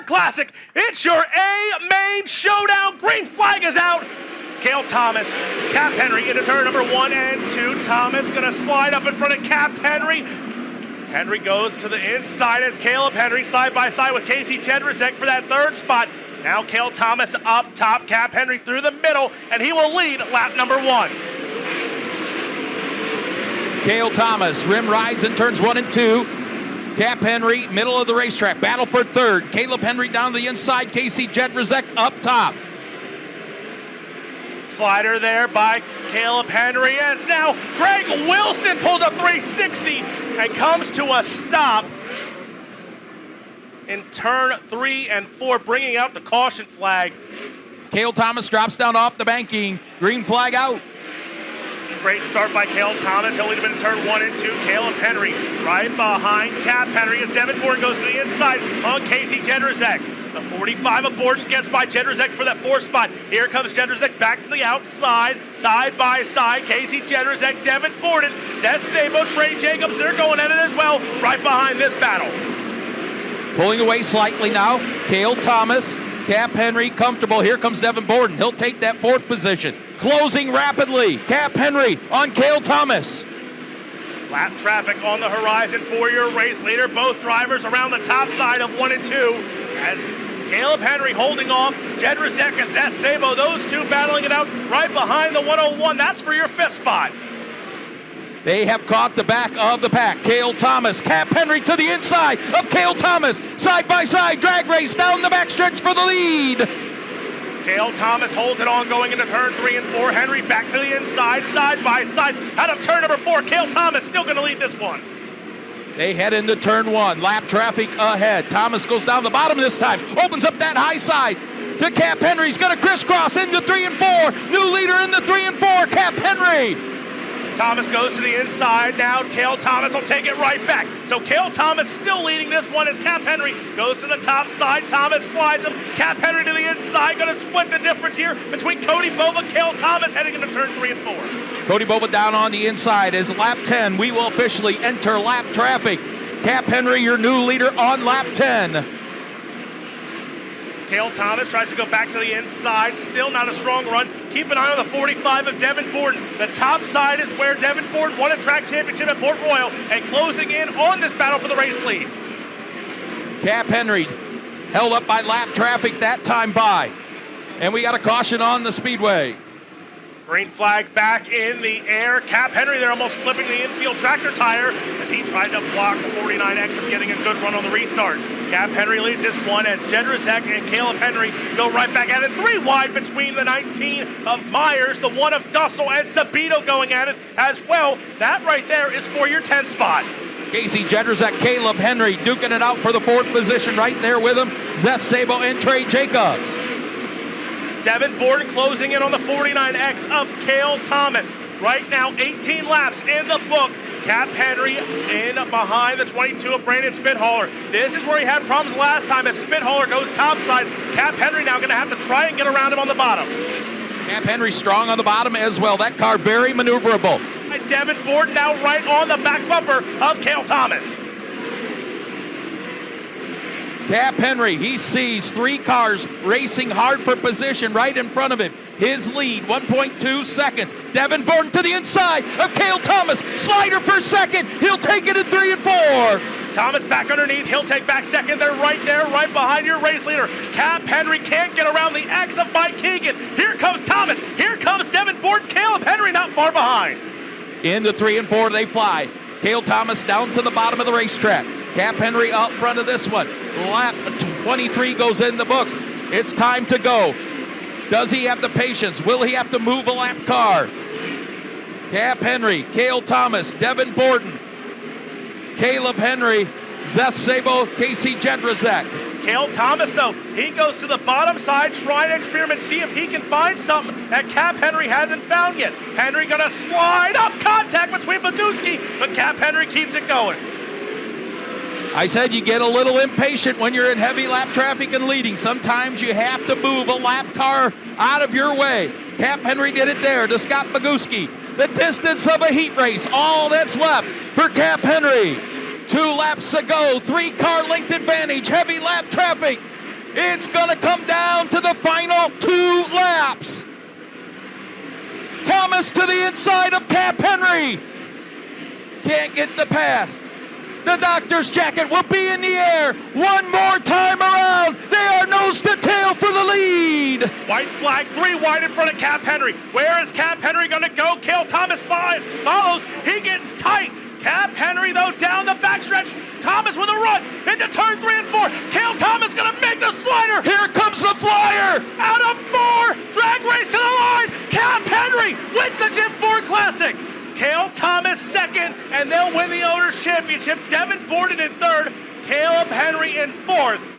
Classic. It's your A-Main Showdown. Green flag is out. Cale Thomas, Cap Henry into turn number 1 and 2. Thomas gonna slide up in front of Cap Henry. Henry goes to the inside as Caleb Henry side by side with Casey Jedrzejek for that third spot. Now Cale Thomas up top, Cap Henry through the middle, and he will lead lap number 1. Cale Thomas, rim rides in turns 1 and 2. Cap Henry, middle of the racetrack, battle for third. Caleb Henry down the inside, Casey Jedrzejek up top. Slider there by Caleb Henry as now Greg Wilson pulls a 360 and comes to a stop in turn 3 and 4, bringing out the caution flag. Cale Thomas drops down off the banking, green flag out. Great start by Cale Thomas. He'll lead him in turn 1 and 2. Caleb Henry right behind Cap Henry as Devin Borden goes to the inside on Casey Jedrzejek. The 45 of Borden gets by Jedrzejek for that 4th spot. Here comes Jedrzejek back to the outside, side by side. Casey Jedrzejek, Devin Borden, Seth Sabo, Trey Jacobs, they're going at it as well, right behind this battle. Pulling away slightly now, Cale Thomas, Cap Henry comfortable. Here comes Devin Borden. He'll take that 4th position. Closing rapidly, Cap Henry on Cale Thomas. Lap traffic on the horizon for your race leader. Both drivers around the top side of 1 and 2 as Caleb Henry holding off Jedrzejek and Seth Sabo. Those two battling it out right behind the 101. That's for your 5th spot. They have caught the back of the pack. Cale Thomas, Cap Henry to the inside of Cale Thomas. Side by side, drag race down the backstretch for the lead. Cale Thomas holds it on going into turn 3 and 4. Henry back to the inside, side by side. Out of turn number 4, Cale Thomas still going to lead this one. They head into turn 1. Lap traffic ahead. Thomas goes down the bottom this time. Opens up that high side to Cap Henry. He's going to crisscross into 3 and 4. New leader in the 3 and 4, Cap Henry. Thomas goes to the inside now. Cale Thomas will take it right back. So Cale Thomas still leading this one as Cap Henry goes to the top side. Thomas slides him. Cap Henry to the inside. Going to split the difference here between Cody Bova, Cale Thomas heading into turn 3 and 4. Cody Bova down on the inside as lap 10. We will officially enter lap traffic. Cap Henry, your new leader on lap 10. Cale Thomas tries to go back to the inside. Still not a strong run. Keep an eye on the 45 of Devin Borden. The top side is where Devin Borden won a track championship at Port Royal and closing in on this battle for the race lead. Cap Henry held up by lap traffic that time by. And we got a caution on the speedway. Green flag back in the air. Cap Henry there almost clipping the infield tractor tire as he tried to block the 49X of getting a good run on the restart. Cap Henry leads this one as Jedrzejek and Caleb Henry go right back at it. 3 wide between the 19 of Myers, the 1 of Dussel, and Sabito going at it as well. That right there is for your 10 spot. Casey Jedrzejek, Caleb Henry duking it out for the 4th position right there with him. Seth Sabo and Trey Jacobs. Devin Borden closing in on the 49X of Cale Thomas. Right now, 18 laps in the book. Cap Henry in behind the 22 of Brandon Spithaler. This is where he had problems last time as Spithaler goes topside. Cap Henry now going to have to try and get around him on the bottom. Cap Henry strong on the bottom as well. That car very maneuverable. And Devin Borden now right on the back bumper of Cale Thomas. Cap Henry, he sees 3 cars racing hard for position right in front of him. His lead, 1.2 seconds. Devin Borden to the inside of Cale Thomas. Slider for second. He'll take it in 3 and 4. Thomas back underneath. He'll take back second. They're right there, right behind your race leader. Cap Henry can't get around the X of Mike Keegan. Here comes Thomas. Here comes Devin Borden. Caleb Henry not far behind. Into 3 and 4 they fly. Cale Thomas down to the bottom of the racetrack. Cap Henry out front of this one. Lap 23 goes in the books. It's time to go. Does he have the patience? Will he have to move a lap car? Cap Henry, Cale Thomas, Devin Borden, Caleb Henry, Seth Sabo, Casey Jedrzejek. Cale Thomas, though, he goes to the bottom side, trying to experiment, see if he can find something that Cap Henry hasn't found yet. Henry gonna slide up, contact between Boguski, but Cap Henry keeps it going. I said you get a little impatient when you're in heavy lap traffic and leading. Sometimes you have to move a lap car out of your way. Cap Henry did it there to Scott Boguski. The distance of a heat race, all that's left for Cap Henry. 2 laps to go, 3 car length advantage, heavy lap traffic. It's going to come down to the final 2 laps. Thomas to the inside of Cap Henry. Can't get the pass. The doctor's jacket will be in the air one more time around. They are nose to tail for the lead. White flag, 3 wide in front of Cap Henry. Where is Cap Henry going to go? Cale Thomas follows. He gets tight. Cap Henry, though, down the backstretch. Thomas with a run into turn 3 and 4. Cale Thomas going to make the slider. Here comes the flyer. Out of 4. Drag race to the line. Cap Henry wins the Jim Ford Classic. Cale Thomas second, and they'll win the Owners' Championship. Devin Borden in third. Caleb Henry in fourth.